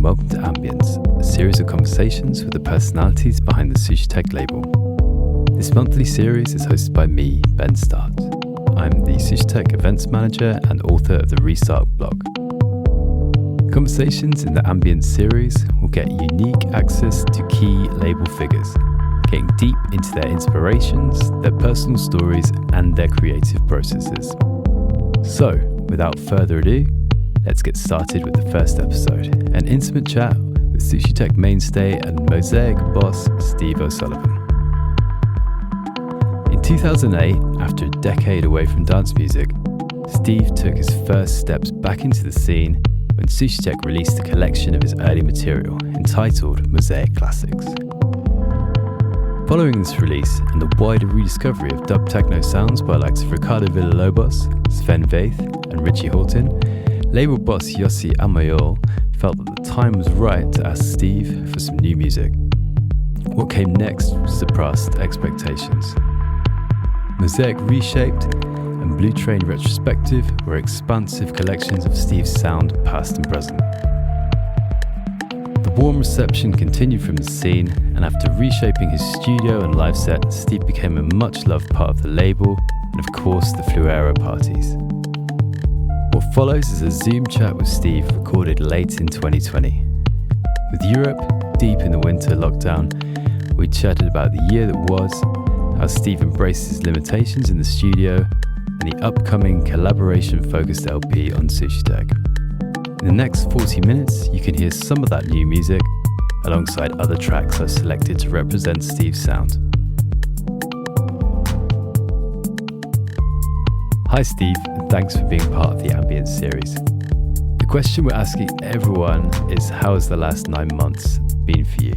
welcome to Ambience, a series of conversations with the personalities behind the Sushitech label. This monthly series is hosted by me, Ben Start. I'm the Sushitech events manager and author of the Restart blog. Conversations in the Ambience series will get unique access to key label figures, getting deep into their inspirations, their personal stories, and their creative processes. So, without further ado, let's get started with the first episode, an intimate chat with Sushitech mainstay and Mosaic boss Steve O Sullivan. In 2008, after a decade away from dance music, Steve took his first steps back into the scene when Sushitech released a collection of his early material entitled Mosaic Classics. Following this release and the wider rediscovery of dub techno sounds by likes of Ricardo Villalobos, Sven Väth and Richie Houghton, label boss Yossi Amayol felt that the time was right to ask Steve for some new music. What came next surpassed expectations. Mosaic Reshaped and Blue Train Retrospective were expansive collections of Steve's sound, past and present. The warm reception continued from the scene, and after reshaping his studio and live set, Steve became a much-loved part of the label and of course the Fluera parties. What follows is a Zoom chat with Steve recorded late in 2020. With Europe deep in the winter lockdown, we chatted about the year that was, how Steve embraced his limitations in the studio, and the upcoming collaboration-focused LP on Sushitech. In the next 40 minutes, you can hear some of that new music, alongside other tracks I've selected to represent Steve's sound. Hi Steve, and thanks for being part of the Ambience series. The question we're asking everyone is, how has the last 9 months been for you?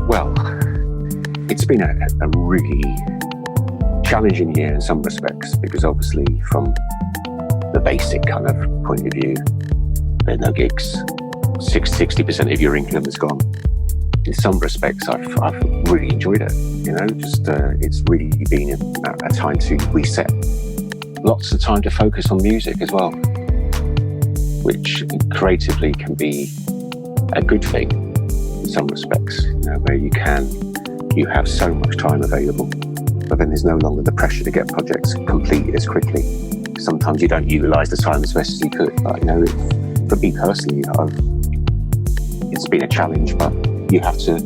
Well, it's been a really challenging year in some respects, because obviously from the basic kind of point of view, there are no gigs. 60% of your income is gone. In some respects, I've really enjoyed it. It's really been a time to reset. Lots of time to focus on music as well, which creatively can be a good thing in some respects, where you have so much time available, but then there's no longer the pressure to get projects completed as quickly. Sometimes you don't utilise the time as best as you could, but for me personally, it's been a challenge, but you have to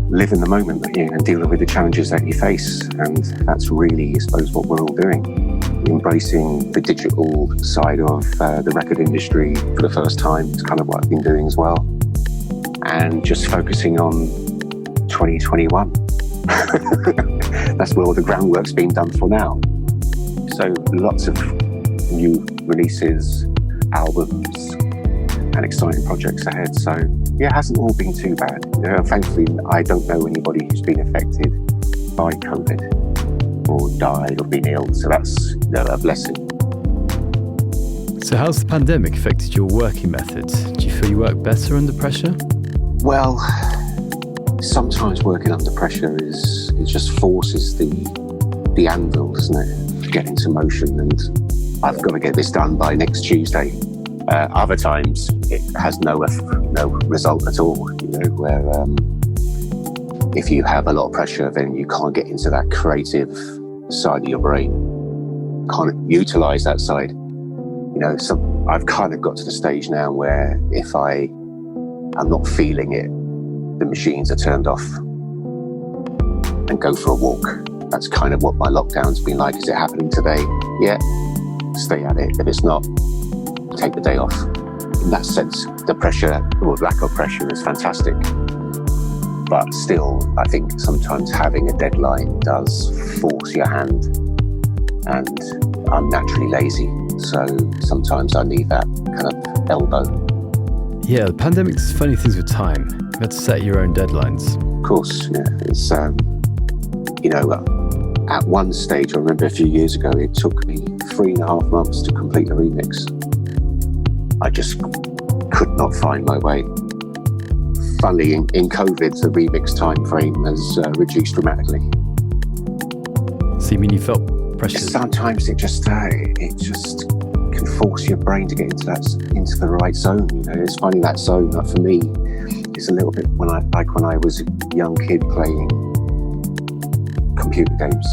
live in the moment and deal with the challenges that you face, and that's really, I suppose, what we're all doing. Embracing the digital side of the record industry for the first time is kind of what I've been doing as well, and just focusing on 2021. That's where all the groundwork's been done for now. So lots of new releases, albums, and exciting projects ahead. So yeah, it hasn't all been too bad. Thankfully, I don't know anybody who's been affected by COVID or died or been ill. So that's a blessing. So how's the pandemic affected your working methods? Do you feel you work better under pressure? Well, sometimes working under pressure it just forces the anvil, doesn't it, to get into motion, and I've got to get this done by next Tuesday. Other times it has no result at all, where if you have a lot of pressure, then you can't get into that creative side of your brain, can't utilise that side. I've kind of got to the stage now where if I'm not feeling it, the machines are turned off and go for a walk. That's kind of what my lockdown's been like. Is it happening today? Yeah, stay at it. If it's not, take the day off. In that sense, the pressure or lack of pressure is fantastic. But still, I think sometimes having a deadline does force your hand, and I'm naturally lazy. So sometimes I need that kind of elbow. Yeah, the pandemic's funny things with time. You had to set your own deadlines. Of course, yeah. It's, at one stage, I remember a few years ago, it took me 3.5 months to complete a remix. I just could not find my way. Funnily, in COVID, the remix time frame has reduced dramatically. So you mean you felt pressure? Sometimes it just can force your brain to get into the right zone. You know, it's finding that zone. Like for me, it's a little bit when I was a young kid playing computer games.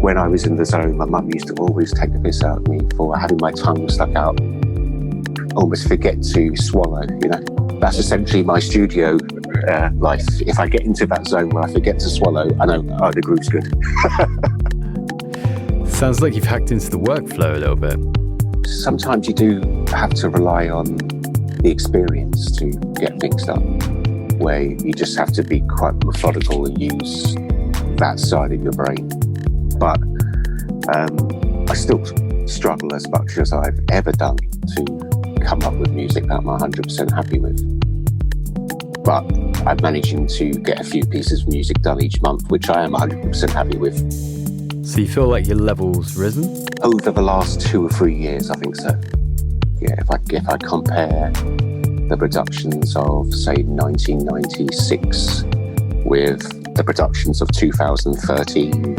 When I was in the zone, my mum used to always take the piss out of me for having my tongue stuck out, almost forget to swallow. You know, that's essentially my studio life. If I get into that zone where I forget to swallow, I know, oh, the groove's good. Sounds like you've hacked into the workflow a little bit. Sometimes you do have to rely on the experience to get things done, where you just have to be quite methodical and use that side of your brain. But I still struggle as much as I've ever done to come up with music that I'm 100% happy with. But I'm managing to get a few pieces of music done each month, which I am 100% happy with. So you feel like your level's risen? Over the last 2 or 3 years, I think so. Yeah, if I compare the productions of, say, 1996 with the productions of 2013,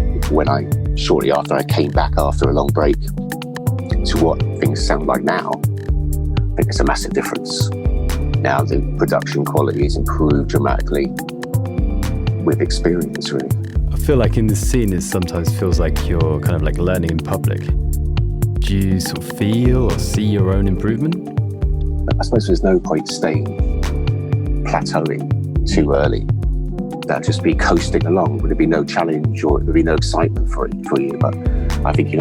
shortly after I came back after a long break, to what things sound like now, I think there's a massive difference. Now the production quality is improved dramatically with experience, really. I feel like in this scene it sometimes feels like you're kind of like learning in public. Do you sort of feel or see your own improvement? I suppose there's no point plateauing too early. That'd just be coasting along. Would there be no challenge or there'd be no excitement for you? But I think,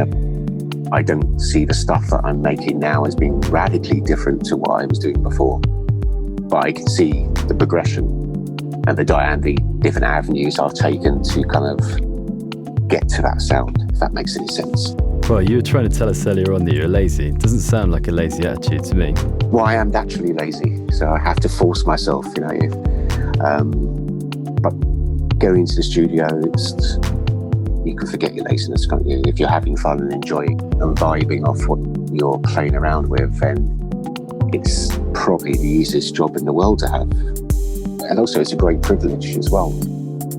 I don't see the stuff that I'm making now as being radically different to what I was doing before. But I can see the progression and the different avenues I've taken to kind of get to that sound, if that makes any sense. Well, you were trying to tell us earlier on that you're lazy. It doesn't sound like a lazy attitude to me. Well, I am naturally lazy, so I have to force myself, but going into the studio, you can forget your laziness, can't you? If you're having fun and enjoying and vibing off what you're playing around with, then it's probably the easiest job in the world to have. And also it's a great privilege as well.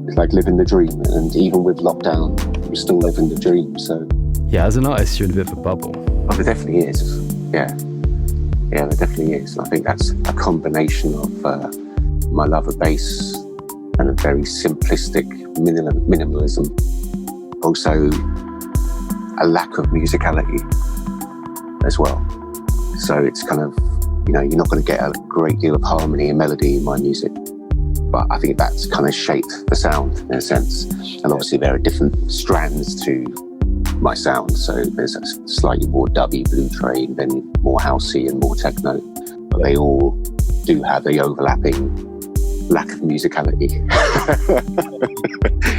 It's like living the dream, and even with lockdown, you're still living the dream, so. Yeah, as an artist, you're in a bit of a bubble. Oh, there definitely is, yeah. Yeah, there definitely is. And I think that's a combination of my love of bass and a very simplistic minimalism. Also, a lack of musicality as well. So it's kind of, you're not going to get a great deal of harmony and melody in my music. But I think that's kind of shaped the sound in a sense. And obviously there are different strands to my sound. So there's a slightly more dubby Blue Train, then more housey and more techno. But they all do have the overlapping lack of musicality.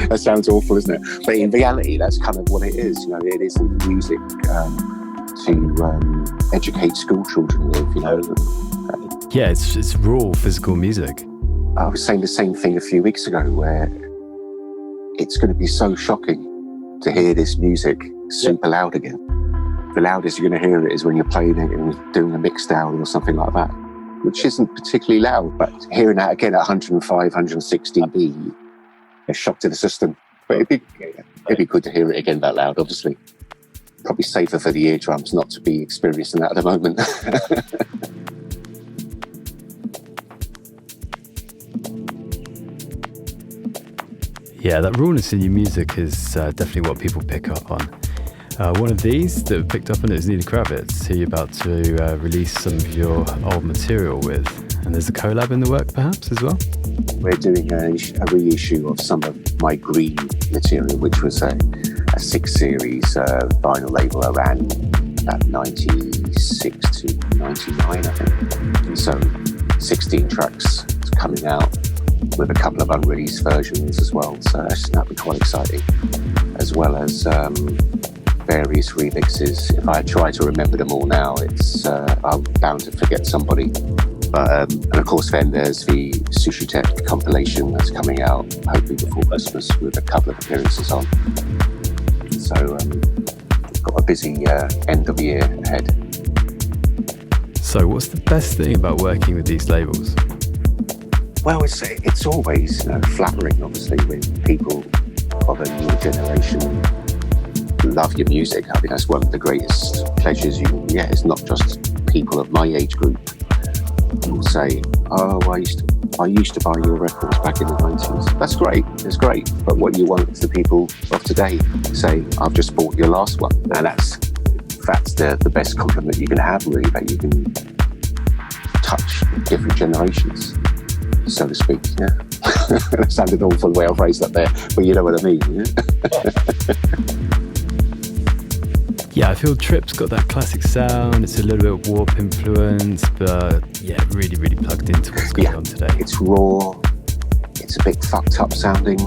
That sounds awful, isn't it? But in reality, that's kind of what it is. It isn't music to educate school children with, Yeah, it's raw physical music. I was saying the same thing a few weeks ago, where it's going to be so shocking to hear this music super loud again. The loudest you're going to hear it is when you're playing it and doing a mix down or something like that, which isn't particularly loud, but hearing that again at 105, 160 dB, a shock to the system. But it'd be good to hear it again that loud, obviously. Probably safer for the eardrums not to be experiencing that at the moment. Yeah, that rawness in your music is definitely what people pick up on. One of these that picked up on it is Nina Kravitz, who you're about to release some of your old material with. And there's a collab in the work, perhaps, as well? We're doing a reissue of some of my Green material, which was a 6-series vinyl label I ran about 96 to 99, I think. And so 16 tracks coming out with a couple of unreleased versions as well. So that'll be quite exciting. As well as various remixes. If I try to remember them all now, I'm bound to forget somebody. And of course then there's the Sushitech compilation that's coming out hopefully before Christmas with a couple of appearances on. So we've got a busy end of year ahead. So what's the best thing about working with these labels? Well, it's always flattering, obviously, with people of a newer generation love your music. I think that's one of the greatest pleasures. It's not just people of my age group will say, "Oh, I used to buy your records back in the 90s." That's great. It's great. But what you want is the people of today say, "I've just bought your last one," and that's the best compliment you can have, really. That you can touch different generations, so to speak. Yeah. It sounded awful the way I phrased that there, but you know what I mean. Yeah? Yeah, I feel Trip's got that classic sound. It's a little bit warp influence, but yeah, really, really plugged into what's going on today. It's raw, it's a bit fucked up sounding,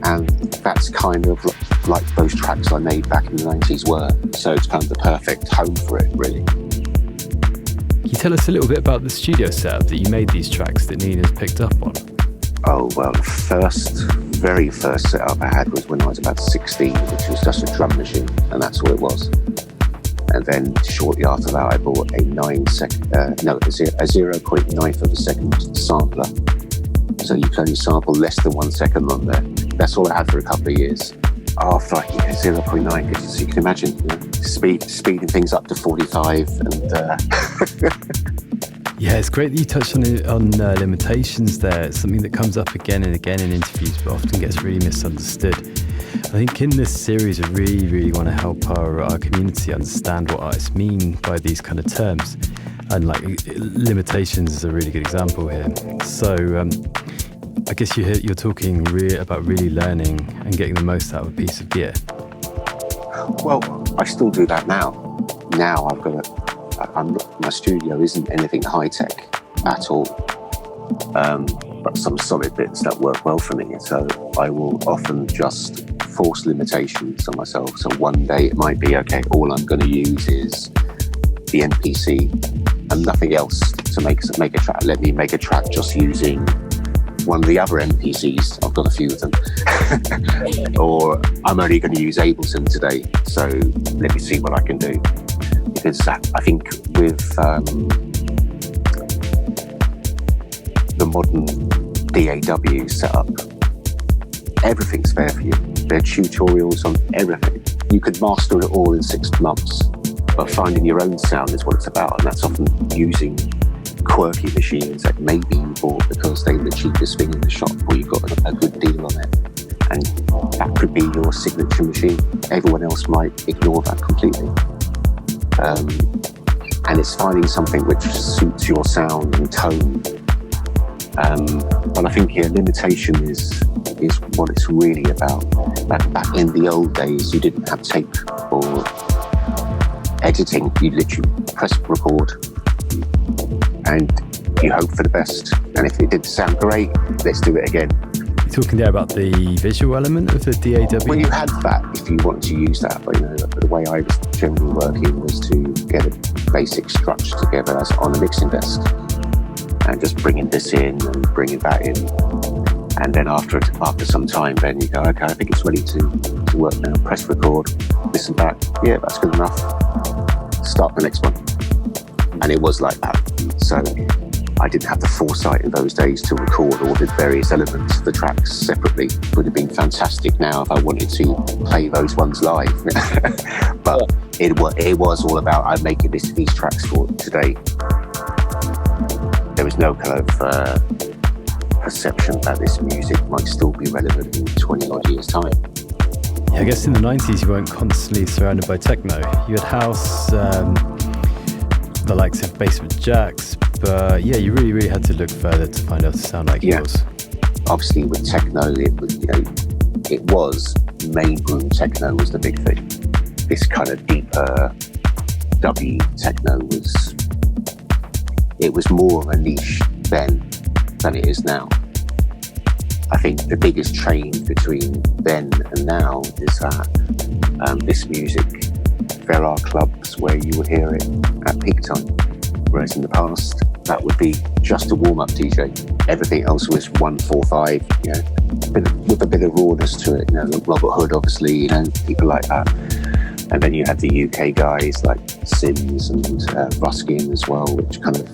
and that's kind of like those tracks I made back in the 90s were. So it's kind of the perfect home for it, really. Can you tell us a little bit about the studio setup that you made these tracks that Nina's picked up on? Oh, well, the very first setup I had was when I was about 16, which was just a drum machine, and that's all it was. And then shortly after that, I bought a 0.9 of a second sampler. So you can only sample less than 1 second on there. That's all I had for a couple of years. After 0.9, so you can imagine, speeding things up to 45 and... Yeah, it's great that you touched on limitations there. It's something that comes up again and again in interviews, but often gets really misunderstood. I think in this series, I really, really want to help our community understand what artists mean by these kind of terms. And like limitations is a really good example here. So I guess you're talking about really learning and getting the most out of a piece of gear. Well, I still do that now. Now my studio isn't anything high tech at all, but some solid bits that work well for me. So I will often just force limitations on myself. So one day it might be, okay, all I'm going to use is the MPC and nothing else to make a track. Let me make a track just using one of the other MPCs. I've got a few of them. Or I'm only going to use Ableton today, so let me see what I can do. Because I think with the modern DAW setup, everything's there for you. There are tutorials on everything. You could master it all in 6 months, but finding your own sound is what it's about, and that's often using quirky machines that maybe you bought because they were the cheapest thing in the shop, or you got a good deal on it. And that could be your signature machine. Everyone else might ignore that completely. And it's finding something which suits your sound and tone. But I think limitation is what it's really about. Back in the old days, you didn't have tape or editing. You literally press record and you hope for the best. And if it didn't sound great, let's do it again. You're talking there about the visual element of the DAW? Well, you had that if you wanted to use that, but the way I was generally working was to get a basic structure together as on a mixing desk, and just bringing this in and bringing that in, and then after some time, then you go, okay, I think it's ready to work now. Press record, listen back, yeah, that's good enough. Start the next one, and it was like that. So I didn't have the foresight in those days to record all the various elements of the tracks separately. It would have been fantastic now if I wanted to play those ones live. But it was all about, I'm making these tracks for today. There was no kind of perception that this music might still be relevant in 20 odd years' time. Yeah, I guess in the 90s you weren't constantly surrounded by techno. You had house, the likes of Basement Jaxx, but yeah, you really, really had to look further to find out to sound like yours. Obviously with techno, it was main room techno was the big thing. This kind of deeper dubby techno was more of a niche then than it is now. I think the biggest change between then and now is that this music, there are clubs where you will hear it at peak time, whereas in the past that would be just a warm-up DJ. Everything else was 145, with a bit of rawness to it. Robert Hood, obviously, people like that. And then you had the UK guys like Sims and Ruskin as well, which kind of,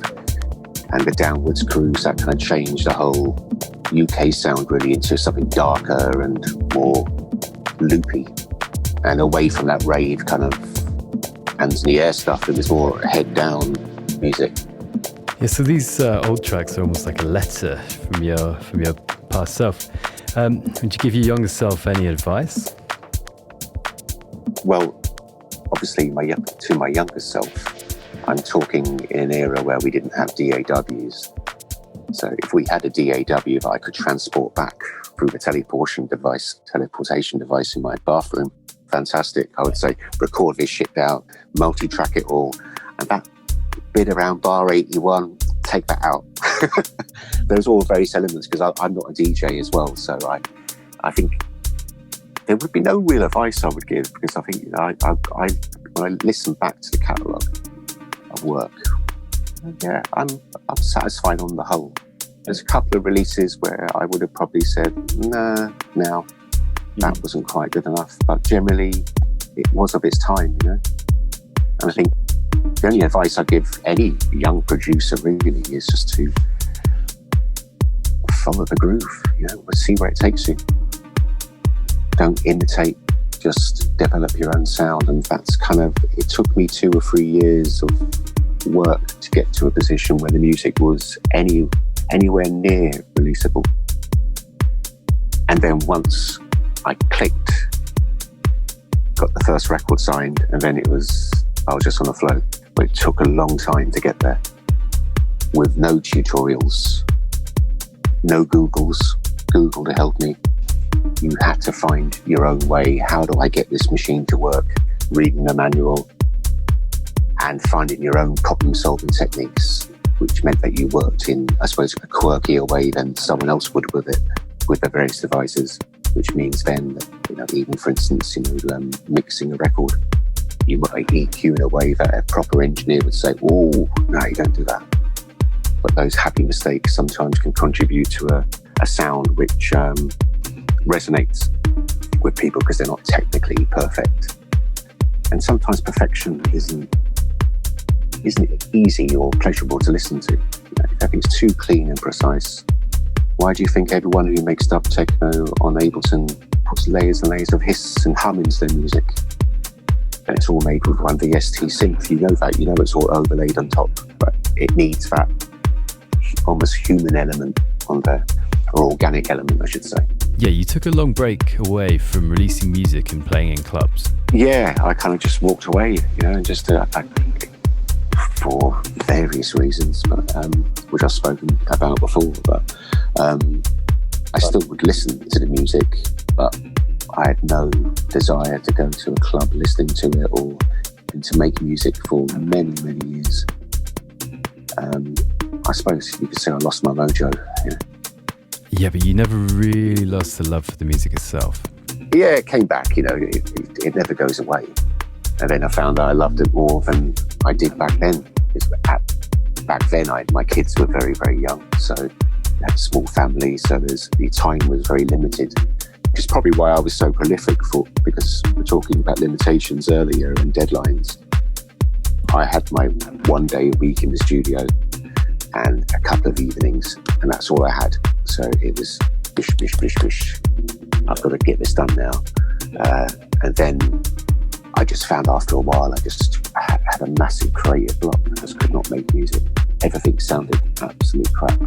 and the Downwards crews that kind of changed the whole UK sound really into something darker and more loopy. and away from that rave kind of hands in the air stuff. It was more head down music. Yeah, so these old tracks are almost like a letter from your past self. Would you give your younger self any advice? Well, obviously, to my younger self, I'm talking in an era where we didn't have DAWs. So if we had a DAW that I could transport back through the teleportation device in my bathroom, fantastic. I would say, record this shit down, multi-track it all, and that bit around bar 81, take that out. Those are all various elements, because I'm not a DJ as well, so I think there would be no real advice I would give, because I think, you know, I when I listen back to the catalogue of work, yeah, I'm satisfied on the whole. There's a couple of releases where I would have probably said, nah, now that wasn't quite good enough, but generally it was of its time, you know. And I think the only advice I give any young producer really is just to follow the groove, you know, see where it takes you. Don't imitate, just develop your own sound. And that's kind of, it took me 2 or 3 years of work to get to a position where the music was anywhere near releasable. And then once I clicked, got the first record signed, and then I was just on a flow. But it took a long time to get there, with no tutorials, no Google to help me. You had to find your own way. How do I get this machine to work? Reading the manual and finding your own problem-solving techniques, which meant that you worked in, I suppose, a quirkier way than someone else would with it, with the various devices, which means then, you know, even for instance, you know, mixing a record, you might EQ in a way that a proper engineer would say, oh, no, you don't do that. But those happy mistakes sometimes can contribute to a sound which resonates with people because they're not technically perfect. And sometimes perfection isn't easy or pleasurable to listen to. You know, if everything's too clean and precise, why do you think everyone who makes dub techno on Ableton puts layers and layers of hiss and hum into their music? And it's all made with one VST synth. You know that, you know it's all overlaid on top, but it needs that almost human element on there, or organic element, I should say. Yeah, you took a long break away from releasing music and playing in clubs. Yeah, I kind of just walked away, you know, just for various reasons, but which I've spoken about before. But I still would listen to the music, but I had no desire to go to a club listening to it or to make music for many, many years. I suppose you could say I lost my mojo, you know. Yeah, but you never really lost the love for the music itself. Yeah, it came back, you know, it never goes away. And then I found that I loved it more than I did back then. Back then, my kids were very, very young, so I had a small family, so the time was very limited. Which is probably why I was so prolific, because we're talking about limitations earlier and deadlines. I had my 1 day a week in the studio and a couple of evenings, and that's all I had. So it was bish, bish, bish, bish. I've got to get this done now. And then I just found after a while, I had a massive creative block. I just could not make music. Everything sounded absolute crap.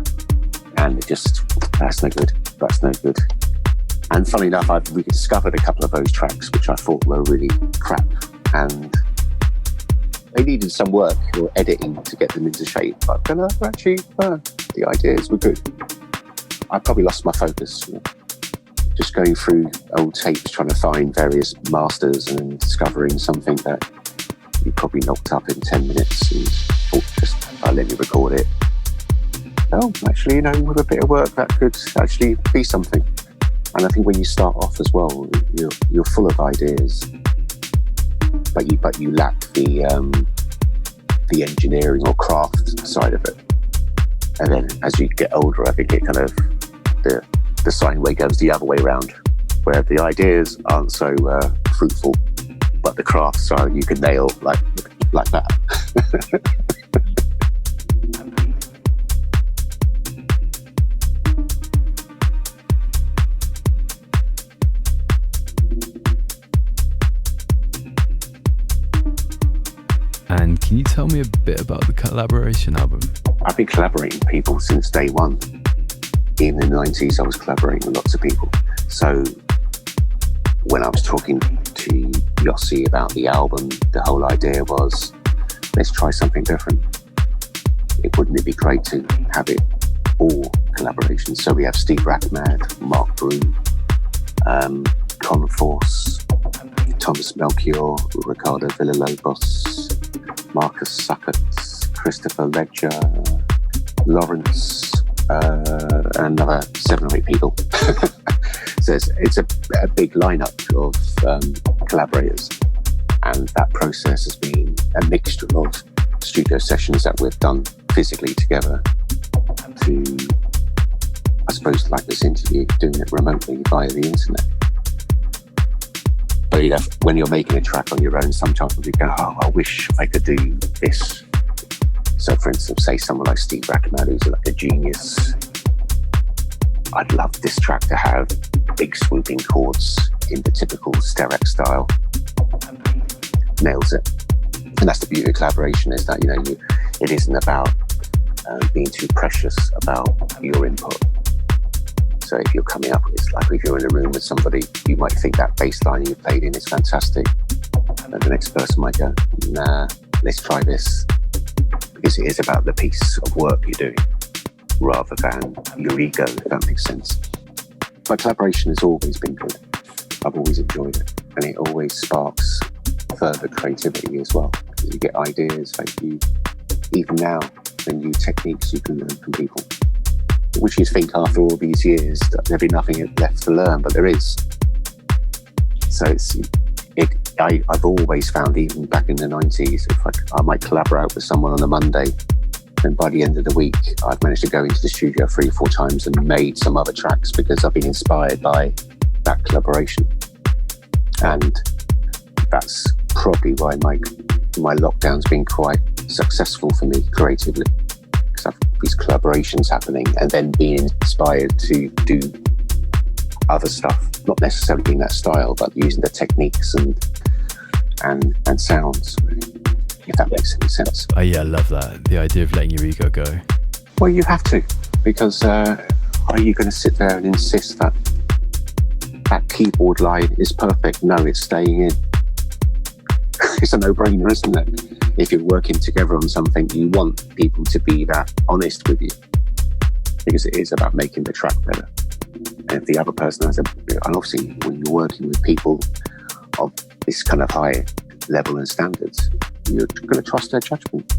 And that's no good. That's no good. And funnily enough, I've rediscovered a couple of those tracks, which I thought were really crap. And they needed some work or editing to get them into shape. But actually, the ideas were good. I probably lost my focus, you know, just going through old tapes, trying to find various masters and discovering something that you probably knocked up in 10 minutes and thought, I'll let you record it. Oh, actually, you know, with a bit of work, that could actually be something. And I think when you start off as well, you're full of ideas, but you lack the engineering or craft side of it. And then as you get older, I think it kind of the sine wave goes the other way around, where the ideas aren't so fruitful, but the crafts are you can nail like that. And can you tell me a bit about the collaboration album? I've been collaborating with people since day one. Even in the 90s, I was collaborating with lots of people. So when I was talking to Yossi about the album, the whole idea was, let's try something different. Wouldn't it be great to have it all collaborations? So we have Steve Rackmad, Mark Broom, Conforce, Thomas Melchior, Ricardo Villalobos, Marcus Suckett, Christopher Ledger, Lawrence, and another 7 or 8 people. So it's a big lineup of collaborators, and that process has been a mixture of studio sessions that we've done physically together to, I suppose, like this interview, doing it remotely via the internet. But you know, when you're making a track on your own, sometimes you go, oh, I wish I could do this. So for instance, say someone like Steve Rackmad, who's like a genius, I'd love this track to have big swooping chords in the typical Sterek style. Nails it. And that's the beauty of collaboration, is that, you know, it isn't about being too precious about your input. So if you're coming up, it's like if you're in a room with somebody, you might think that bass line you played in is fantastic. And the next person might go, nah, let's try this. Because it is about the piece of work you're doing, rather than your ego, if that makes sense. But collaboration has always been good. I've always enjoyed it. And it always sparks further creativity as well. You get ideas that you, even now, the new techniques you can learn from people. Which you think after all these years that there'd be nothing left to learn, but there is. So I've always found, even back in the 90s, if I might collaborate with someone on a Monday, and by the end of the week, I've managed to go into the studio 3 or 4 times and made some other tracks because I've been inspired by that collaboration. And that's probably why my lockdown's been quite successful for me creatively. Because I've these collaborations happening and then being inspired to do other stuff, not necessarily in that style, but using the techniques and sounds, really, if that makes any sense. Oh yeah, I love that. The idea of letting your ego go. Well, you have to, because are you going to sit there and insist that that keyboard line is perfect? No, it's staying in. It's a no-brainer, isn't it? If you're working together on something, you want people to be that honest with you, because it is about making the track better. And if the other person has and obviously when you're working with people of this kind of high level and standards, you're going to trust their judgment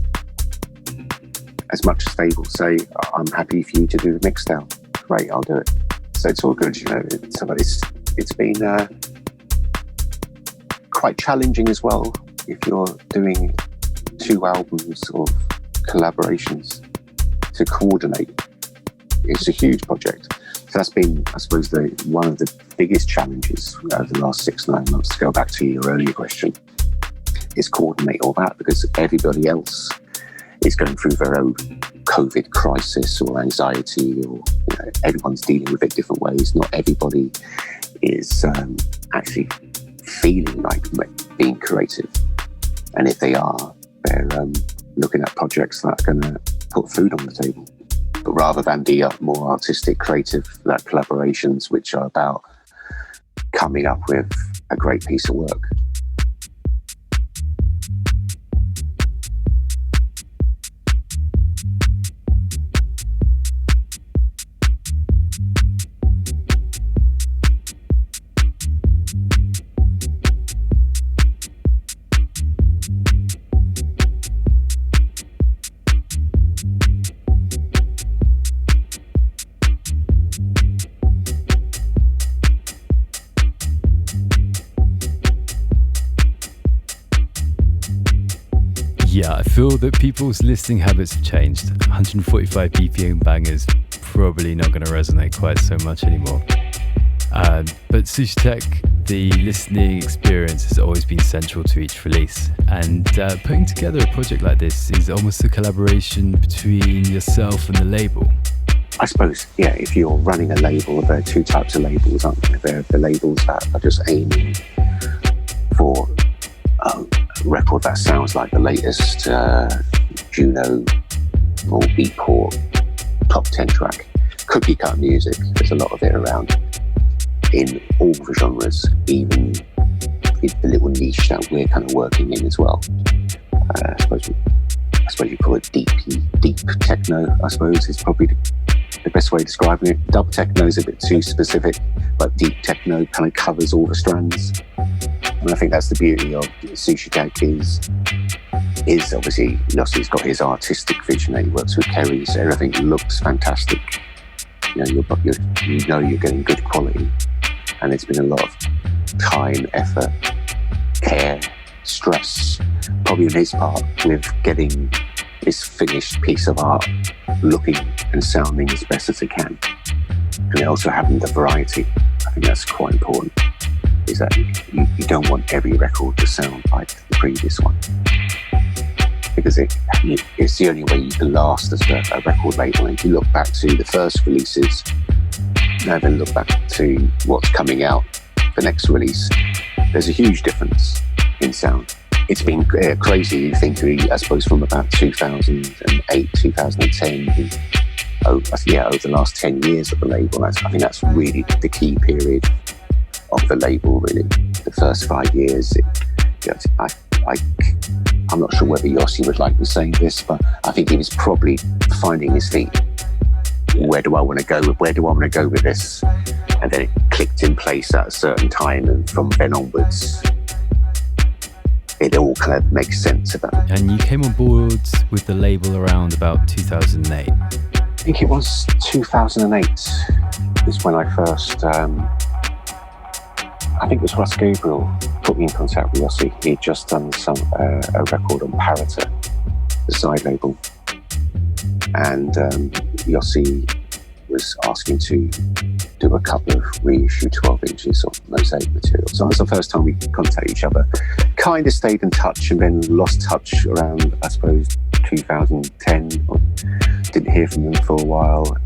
as much as they will say, I'm happy for you to do the mix now. Great, I'll do it. So it's all good, you know. It's been quite challenging as well if you're doing 2 albums of collaborations to coordinate. It's a huge project. So that's been, I suppose, one of the biggest challenges over the last 6-9 months, to go back to your earlier question, is coordinate all that, because everybody else is going through their own COVID crisis or anxiety, or everyone's dealing with it different ways. Not everybody is actually feeling like being creative. And if they are, they're looking at projects that are going to put food on the table. But rather than the more artistic, creative collaborations, which are about coming up with a great piece of work. Yeah, I feel that people's listening habits have changed. 145 BPM bangers probably not going to resonate quite so much anymore. But Sushitech, the listening experience has always been central to each release. And putting together a project like this is almost a collaboration between yourself and the label. I suppose, yeah, if you're running a label, there are 2 types of labels, aren't there? There are the labels that are just aiming for record that sounds like the latest Juno or Beatport top 10 track. Cookie cut music, there's a lot of it around in all the genres, even in the little niche that we're kind of working in as well. I suppose you call it deep techno, I suppose is probably the best way of describing it. Dub techno is a bit too specific, but deep techno kind of covers all the strands. And I think that's the beauty of Sushitech is obviously Yossi's got his artistic vision that he works with Kerry, so everything looks fantastic. You know you're getting good quality, and it's been a lot of time, effort, care, stress, probably on his part, with getting this finished piece of art looking and sounding as best as it can, and also having the variety. I think that's quite important, is that you don't want every record to sound like the previous one, because it's the only way you can last as a record label. And if you look back to the first releases and then look back to what's coming out the next release, there's a huge difference in sound. It's been crazy, you think, I suppose, from about 2008, 2010, over the last 10 years of the label. I think that's really the key period of the label, really. The first 5 years, I'm not sure whether Yossi would like me saying this, but I think he was probably finding his feet. Yeah. Where do I want to go with this? And then it clicked in place at a certain time, and from then onwards, it all kind of makes sense about it. And you came on board with the label around about 2008. I think it was 2008 is when I first, I think it was Russ Gabriel put me in contact with Yossi. He'd just done a record on Parata, the side label. And Yossi was asking to do a couple of reissue 12 inches of mosaic material. So that was the first time we contacted each other. Kind of stayed in touch and then lost touch around, I suppose, 2010. Didn't hear from them for a while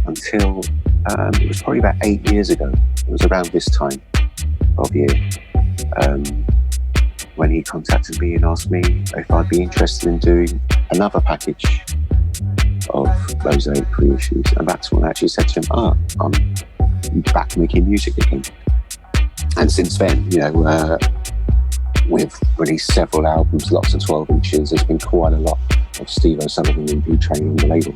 until it was probably about 8 years ago. It was around this time of year when he contacted me and asked me if I'd be interested in doing another package of mosaic reissues. And that's when I actually said to him, I'm back making music again. And since then, we've released several albums, lots of 12 inches. There's been quite a lot of Steve O Sullivan and Blue Train on the label.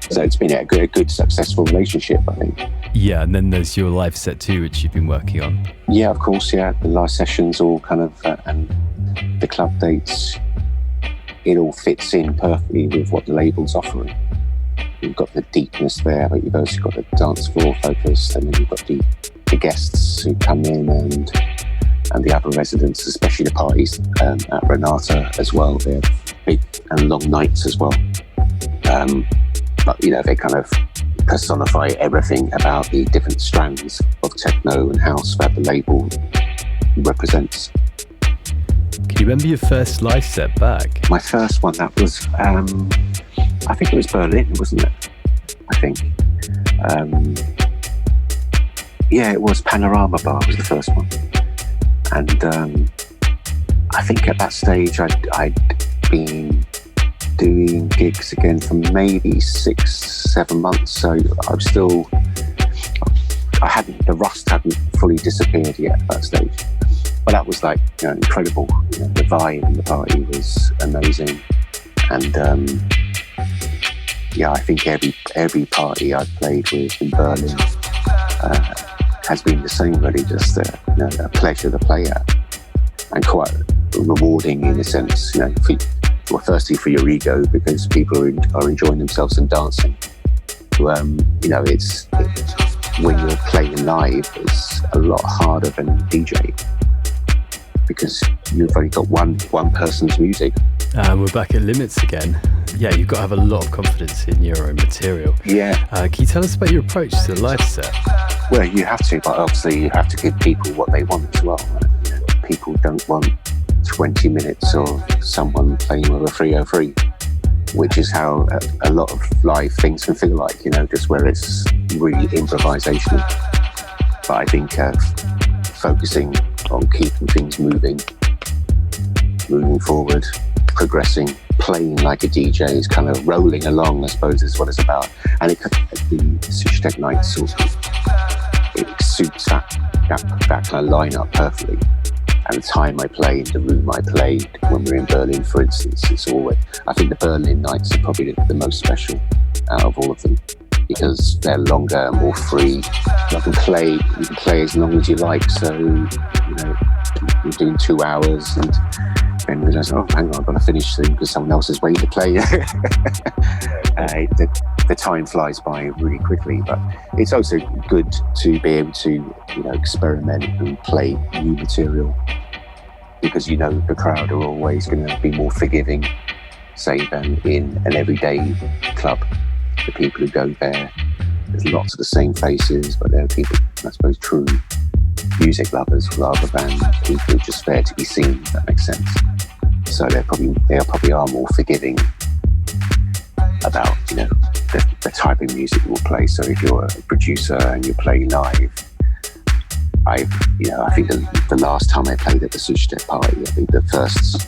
So it's been a good, successful relationship, I think. Yeah, and then there's your live set too, which you've been working on. Yeah, of course, yeah. The live sessions all kind of, and the club dates, it all fits in perfectly with what the label's offering. You've got the deepness there, but you've also got the dance floor focus, and then you've got the guests who come in and the other residents, especially the parties at Renata as well. They're big and long nights as well. But they kind of personify everything about the different strands of techno and house that the label represents. Can you remember your first live set back? My first one, that was, I think it was Berlin, wasn't it? I think. Yeah, it was Panorama Bar was the first one. And I think at that stage I'd been doing gigs again for maybe 6-7 months. So I'm still, the rust hadn't fully disappeared yet at that stage. But that was incredible. The vibe in the party was amazing. And I think every party I've played with in Berlin has been the same, really, just a pleasure to play at, and quite rewarding in a sense. Firstly for your ego, because people are enjoying themselves and dancing. It's when you're playing live, it's a lot harder than DJ, because you've only got one person's music. We're back at limits again. Yeah, you've got to have a lot of confidence in your own material. Yeah. Can you tell us about your approach to the live set? Well, you have to, but obviously you have to give people what they want as well. People don't want 20 minutes of someone playing with a 303, which is how a lot of live things can feel like, just where it's really improvisational. But I think focusing on keeping things moving moving forward, progressing, playing like a DJ, is kind of rolling along, I suppose, is what it's about. And the Sushitech night sort of, it suits that kind of lineup perfectly. And the time I played, the room I played, when we were in Berlin, for instance, it's always, I think the Berlin nights are probably the most special out of all of them, because they're longer, more free. You can play as long as you like. So, you're doing 2 hours and then realize, oh, hang on, I've got to finish soon because someone else is waiting to play. The time flies by really quickly, but it's also good to be able to, experiment and play new material, because the crowd are always going to be more forgiving, say, than in an everyday club. The people who go there's lots of the same faces, but there are people, I suppose, true music lovers rather than people who are just there to be seen, if that makes sense. So they probably are more forgiving about, the type of music you will play. So if you're a producer and you're playing live, I think the last time I played at the Sushitech party, I think the first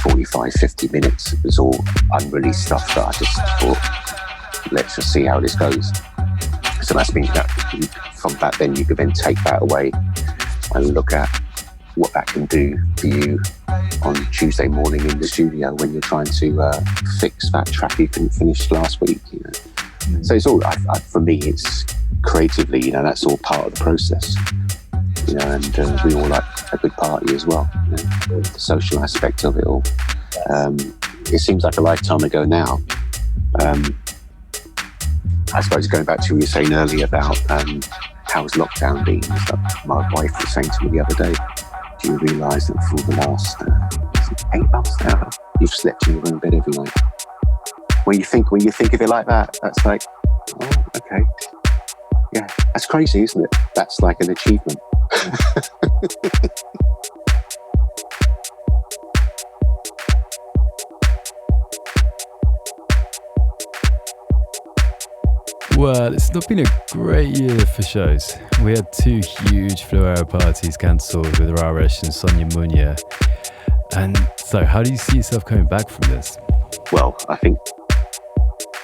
45, 50 minutes, it was all unreleased stuff that I just thought, let's just see how this goes. So that's been that. From that, then you can then take that away and look at what that can do for you on Tuesday morning in the studio when you're trying to fix that track you couldn't finish last week. So it's all, for me, it's creatively, that's all part of the process. And we all like a good party as well. The social aspect of it all. It seems like a lifetime ago now. I suppose going back to what you were saying earlier about how's lockdown been, my wife was saying to me the other day, do you realise that for the last 8 months now, you've slept in your own bed every night? When you think of it like that, that's like, oh, okay. Yeah, that's crazy, isn't it? That's like an achievement. Well, it's not been a great year for shows. We had 2 huge Fluera parties cancelled with Raresh and Sonia Munya. And so, how do you see yourself coming back from this? Well, I think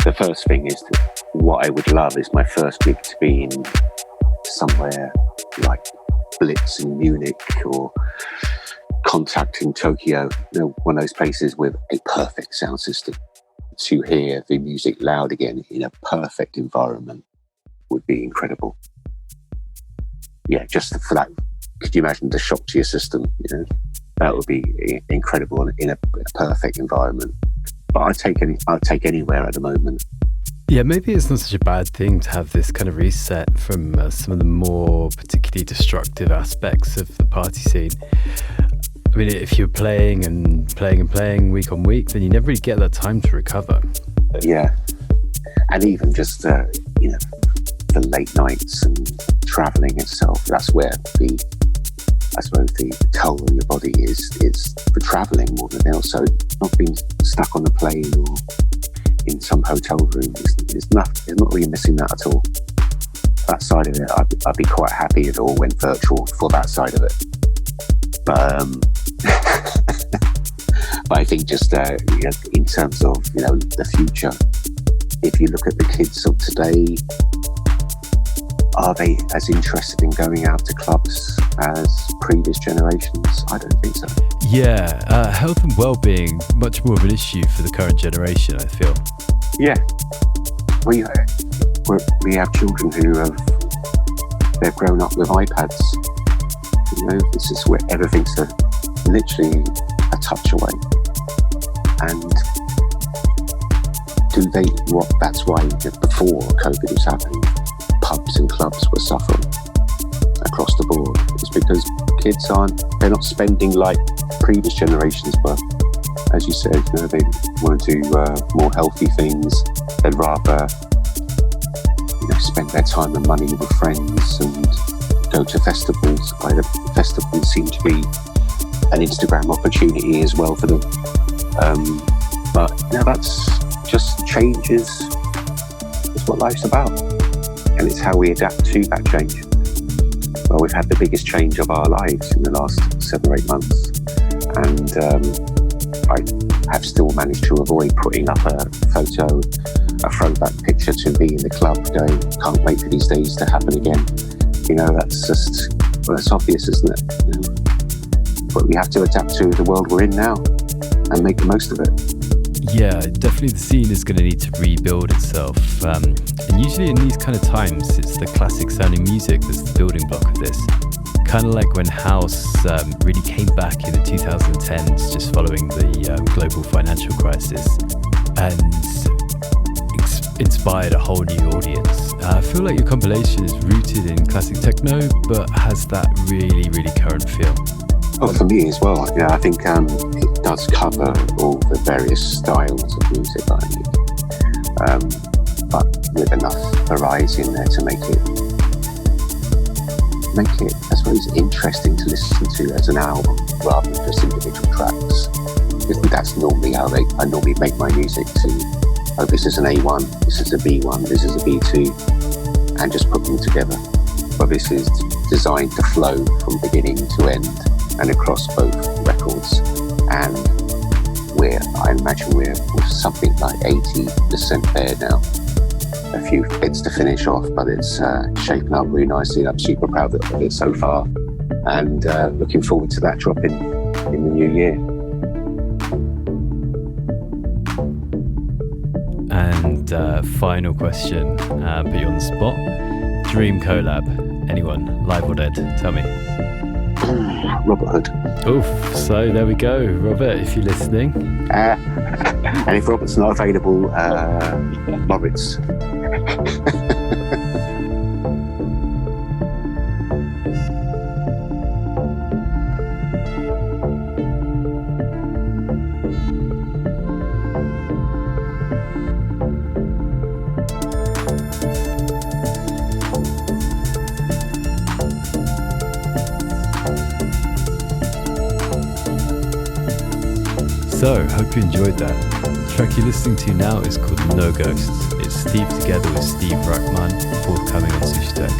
the first thing is what I would love is my first gig to be in somewhere like Blitz in Munich or Contact in Tokyo, one of those places with a perfect sound system. To hear the music loud again in a perfect environment would be incredible. Yeah, just for that, could you imagine the shock to your system? That would be incredible in a perfect environment. But I'll take anywhere at the moment. Yeah, maybe it's not such a bad thing to have this kind of reset from some of the more particularly destructive aspects of the party scene. I mean, if you're playing week on week, then you never really get that time to recover. Yeah. And even just, the late nights and travelling itself, that's where the toll on your body is for travelling more than else. So not being stuck on a plane or in some hotel room, it's not really missing that at all. That side of it, I'd be quite happy if it all went virtual for that side of it. But but I think just in terms of the future, if you look at the kids of today, are they as interested in going out to clubs as previous generations? I don't think so. Yeah, health and well-being much more of an issue for the current generation, I feel. Yeah, we have children they've grown up with iPads. This is where everything's literally a touch away. And that's why before COVID was happening, pubs and clubs were suffering across the board. It's because kids they're not spending like previous generations were. As you said, they want to do more healthy things. They'd rather spend their time and money with friends and go to festivals. Festivals seem to be an Instagram opportunity as well for them. But that's just changes. It's what life's about, and it's how we adapt to that change. Well, we've had the biggest change of our lives in the last 7 or 8 months, And I have still managed to avoid putting up a throwback picture to me in the club going, can't wait for these days to happen again. That's just, well, it's obvious, isn't it? But we have to adapt to the world we're in now and make the most of it. Yeah, definitely the scene is going to need to rebuild itself. And usually in these kind of times, it's the classic sounding music that's the building block of this. Kind of like when house really came back in the 2010s, just following the global financial crisis, and inspired a whole new audience. I feel like your compilation is rooted in classic techno, but has that really, really current feel. Well, for me as well, I think it does cover all the various styles of music I make, but with enough variety in there to make it, I suppose, interesting to listen to as an album rather than just individual tracks. Because that's normally how I normally make my music to, this is an A1, this is a B1, this is a B2, and just put them together. But this is designed to flow from beginning to end and across both records. And I imagine we're something like 80% there now. A few bits to finish off, but it's shaping up really nicely. I'm super proud of it so far, and looking forward to that dropping in the new year. And final question, put you on the spot. Dream collab, anyone, live or dead? Tell me. Robert Hood. Oof, so there we go. Robert, if you're listening. And if Robert's not available, Moritz. So, hope you enjoyed that. The track you're listening to now is called No Ghosts. It's Steve together with Steve Rachman, forthcoming on Sushitech.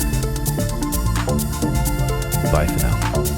Bye for now.